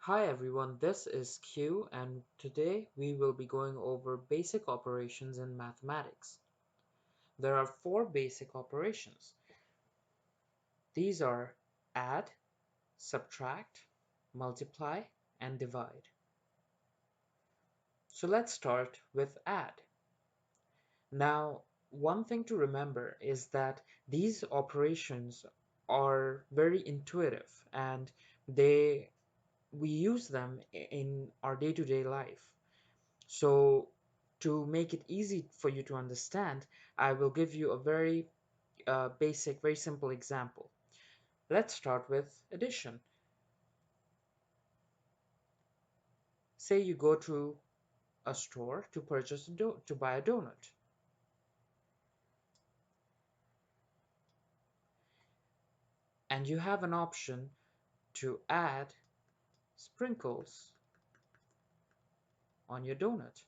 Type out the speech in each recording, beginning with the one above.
Hi everyone, this is Q and today we will be going over basic operations in mathematics. There are four basic operations. These are add, subtract, multiply, and divide. So let's start with add. Now, one thing to remember is that these operations are very intuitive and we use them in our day-to-day life. So to make it easy for you to understand, I will give you a very basic, very simple example. Let's start with addition. Say you go to a store to purchase to buy a donut. And you have an option to add sprinkles on your donut.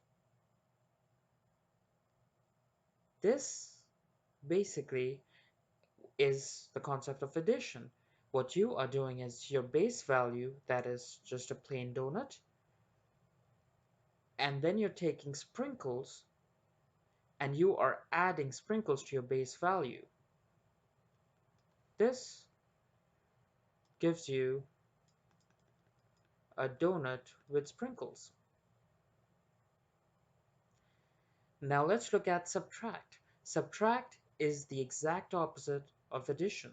This basically is the concept of addition. What you are doing is your base value, that is just a plain donut, and then you're taking sprinkles and you are adding sprinkles to your base value. This gives you a donut with sprinkles. Now let's look at subtract. Subtract is the exact opposite of addition.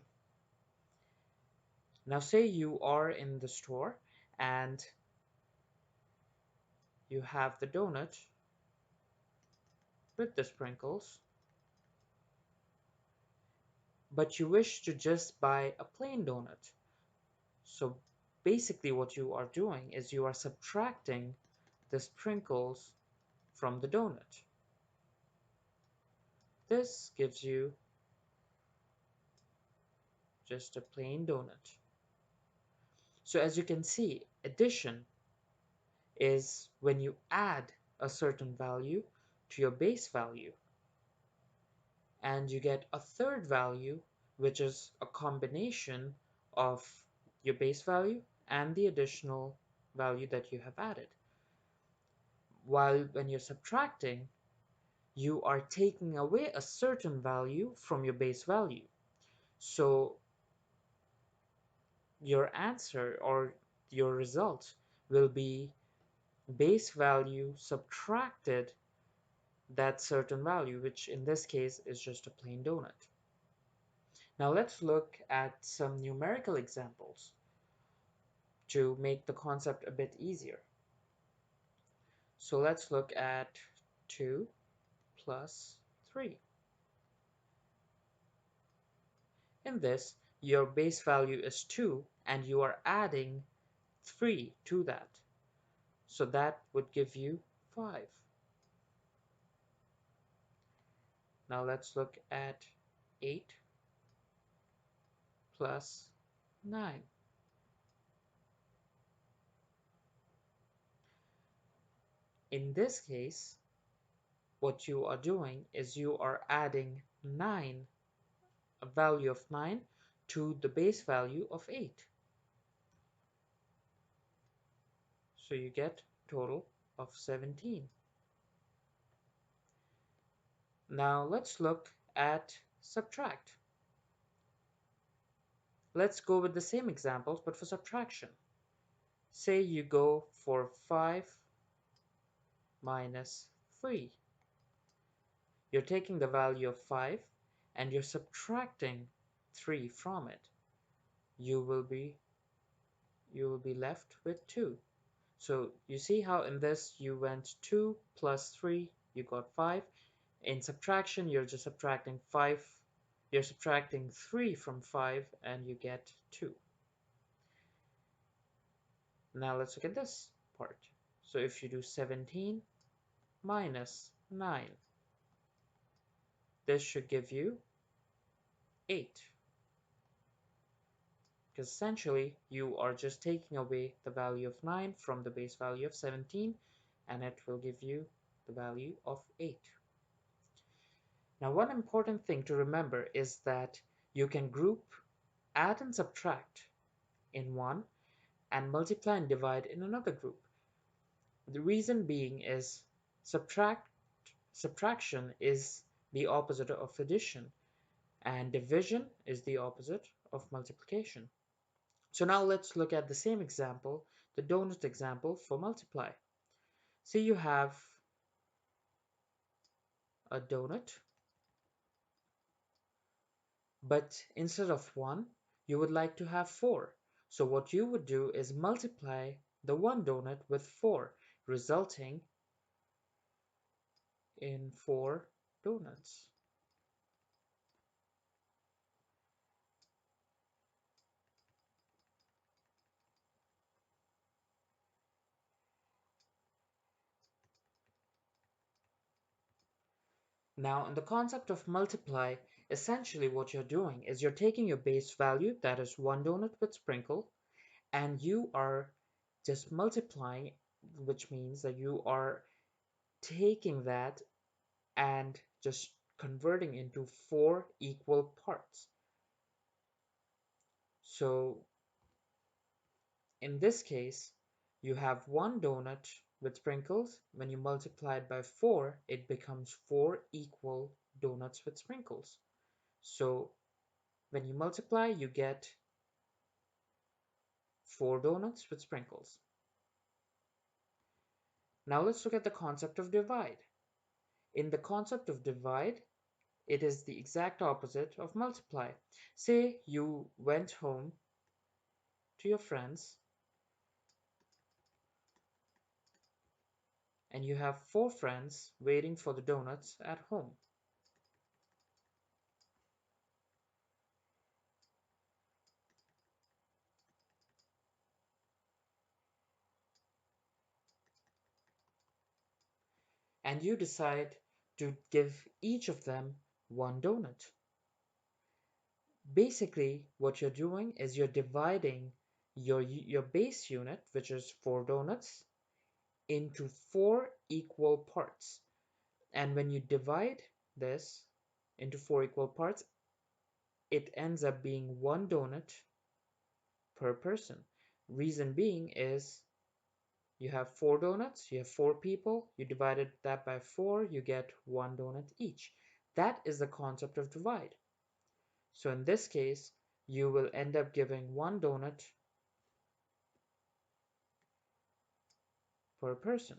Now say you are in the store and you have the donut with the sprinkles, but you wish to just buy a plain donut. So basically what you are doing is you are subtracting the sprinkles from the donut. This gives you just a plain donut. So as you can see, addition is when you add a certain value to your base value and you get a third value, which is a combination of your base value and the additional value that you have added. While when you're subtracting, you are taking away a certain value from your base value. So your answer or your result will be base value subtracted that certain value, which in this case is just a plain donut. Now let's look at some numerical examples to make the concept a bit easier. So let's look at 2 plus 3. In this, your base value is 2 and you are adding 3 to that. So that would give you 5. Now let's look at 8 plus 9. In this case, what you are doing is you are adding 9, a value of 9, to the base value of 8. So you get a total of 17. Now let's look at subtract. Let's go with the same examples but for subtraction. Say you go for 5 minus 3. You're taking the value of 5 and you're subtracting 3 from it. You will be left with 2. So you see how in this you went 2 plus 3, you got 5. In subtraction, you're just subtracting 5. You're subtracting 3 from 5 and you get 2. Now let's look at this part. So if you do 17 minus 9, this should give you 8. Because essentially you are just taking away the value of 9 from the base value of 17 and it will give you the value of 8. Now one important thing to remember is that you can group add and subtract in one and multiply and divide in another group. The reason being is subtraction is the opposite of addition, and division is the opposite of multiplication. So now let's look at the same example, the donut example for multiply. Say you have a donut, but instead of 1, you would like to have 4. So what you would do is multiply the one donut with 4, resulting in 4 donuts. Now, in the concept of multiply, essentially what you're doing is you're taking your base value, that is 1 donut with sprinkle, and you are just multiplying, which means that you are taking that and just converting into 4 equal parts. So in this case, you have 1 donut with sprinkles. When you multiply it by 4, it becomes 4 equal donuts with sprinkles. So when you multiply, you get 4 donuts with sprinkles. Now let's look at the concept of divide. In the concept of divide, it is the exact opposite of multiply. Say you went home to your friends and you have 4 friends waiting for the donuts at home. And you decide to give each of them 1 donut. Basically, what you're doing is you're dividing your base unit, which is 4 donuts, into 4 equal parts. And when you divide this into 4 equal parts, it ends up being 1 donut per person. Reason being is you have 4 donuts, you have 4 people, you divided that by 4, you get 1 donut each. That is the concept of divide. So in this case, you will end up giving 1 donut per person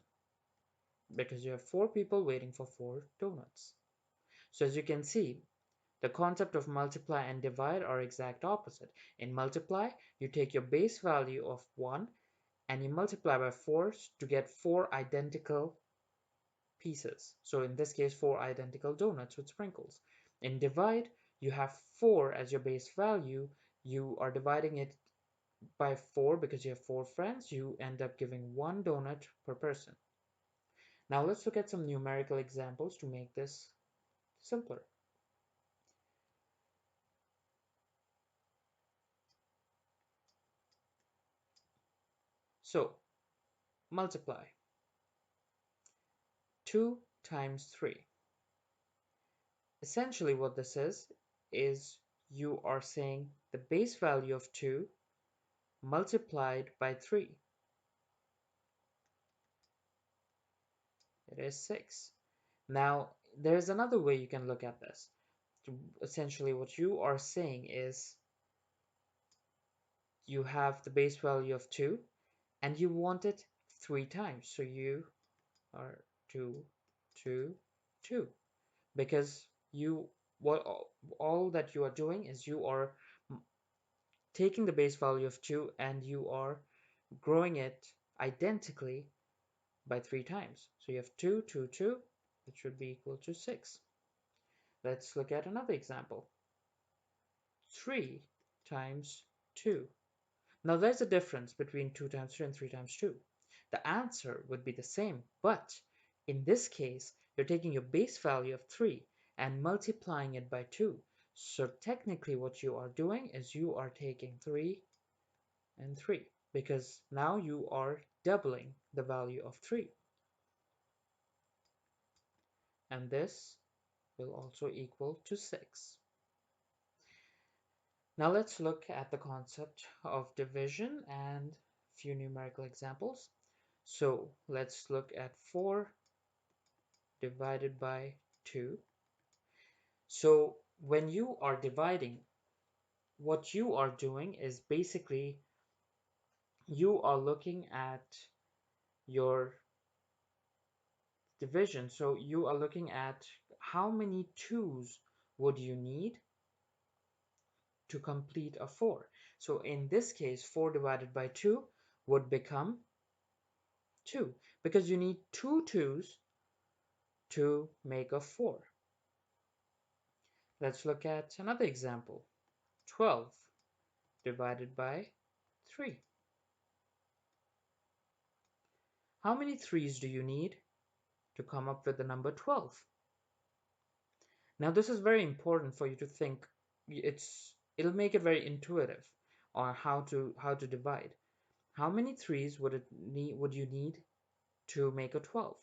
because you have 4 people waiting for 4 donuts. So as you can see, the concept of multiply and divide are exact opposite. In multiply, you take your base value of 1 and you multiply by 4 to get 4 identical pieces. So in this case, 4 identical donuts with sprinkles. In divide, you have 4 as your base value. You are dividing it by 4 because you have 4 friends. You end up giving 1 donut per person. Now let's look at some numerical examples to make this simpler. So multiply 2 times 3. Essentially what this is you are saying the base value of 2 multiplied by 3. It is 6. Now there's another way you can look at this. Essentially what you are saying is you have the base value of 2 and you want it 3 times. So you are 2, 2, 2. Because you what all that you are doing is you are taking the base value of 2 and you are growing it identically by 3 times. So you have 2, 2, 2, which should be equal to 6. Let's look at another example. 3 times 2. Now there's a difference between 2 times 3 and 3 times 2. The answer would be the same, but in this case, you're taking your base value of 3 and multiplying it by 2. So technically what you are doing is you are taking 3 and 3 because now you are doubling the value of 3. And this will also equal to 6. Now let's look at the concept of division and few numerical examples. So let's look at 4 divided by 2. So when you are dividing, what you are doing is basically you are looking at your division. So you are looking at how many 2's would you need to complete a 4. So in this case, 4 divided by 2 would become 2 because you need 2 2's to make a 4. Let's look at another example. 12 divided by 3. How many 3's do you need to come up with the number 12? Now this is very important for you to think. It'll make it very intuitive on how to divide. How many 3's would you need to make a 12?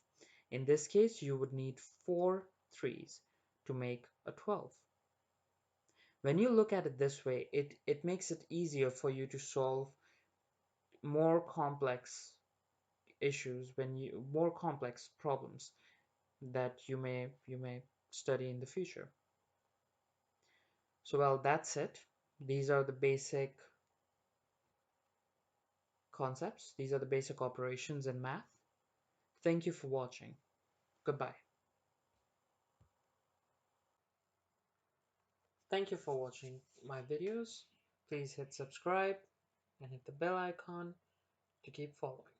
In this case, you would need 4 3's to make a 12. When you look at it this way, it makes it easier for you to solve more complex issues, more complex problems that you may study in the future. So well, that's it. These are the basic concepts. These are the basic operations in math. Thank you for watching. Goodbye. Thank you for watching my videos. Please hit subscribe and hit the bell icon to keep following.